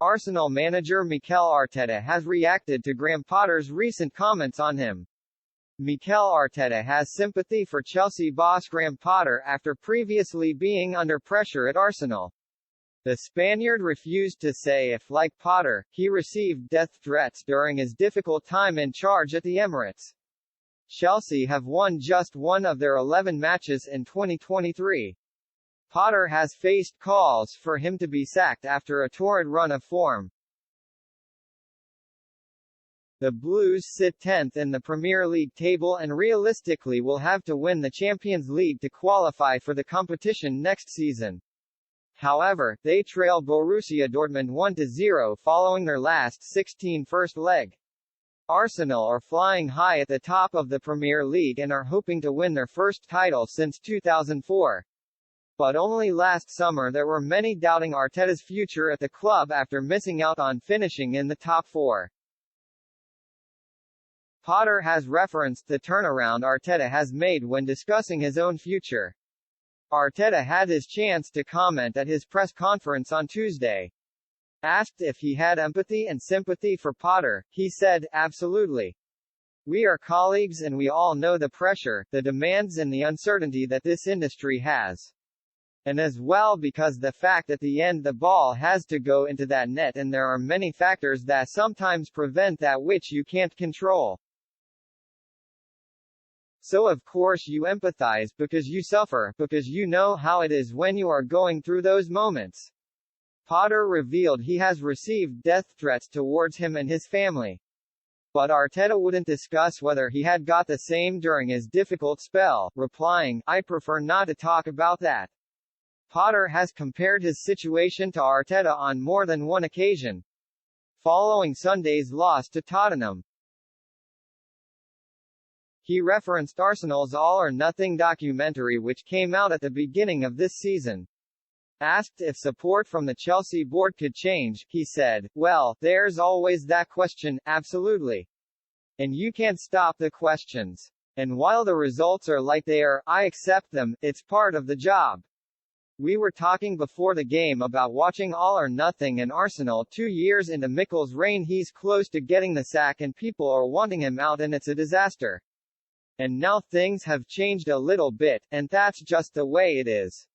Arsenal manager Mikel Arteta has reacted to Graham Potter's recent comments on him. Mikel Arteta has sympathy for Chelsea boss Graham Potter after previously being under pressure at Arsenal. The Spaniard refused to say if, like Potter, he received death threats during his difficult time in charge at the Emirates. Chelsea have won just one of their 11 matches in 2023. Potter has faced calls for him to be sacked after a torrid run of form. The Blues sit 10th in the Premier League table and realistically will have to win the Champions League to qualify for the competition next season. However, they trail Borussia Dortmund 1-0 following their last 16 first leg. Arsenal are flying high at the top of the Premier League and are hoping to win their first title since 2004. But only last summer there were many doubting Arteta's future at the club after missing out on finishing in the top four. Potter has referenced the turnaround Arteta has made when discussing his own future. Arteta had his chance to comment at his press conference on Tuesday. Asked if he had empathy and sympathy for Potter, he said, "Absolutely. We are colleagues and we all know the pressure, the demands and the uncertainty that this industry has. And as well because the fact at the end the ball has to go into that net and there are many factors that sometimes prevent that which you can't control. So of course you empathize because you suffer, because you know how it is when you are going through those moments." Potter revealed he has received death threats towards him and his family. But Arteta wouldn't discuss whether he had got the same during his difficult spell, replying, "I prefer not to talk about that." Potter has compared his situation to Arteta on more than one occasion. Following Sunday's loss to Tottenham, he referenced Arsenal's All or Nothing documentary which came out at the beginning of this season. Asked if support from the Chelsea board could change, he said, "Well, there's always that question, absolutely. And you can't stop the questions. And while the results are like they are, I accept them, it's part of the job. We were talking before the game about watching All or Nothing and Arsenal 2 years into Mikel's reign he's close to getting the sack and people are wanting him out and it's a disaster. And now things have changed a little bit, and that's just the way it is.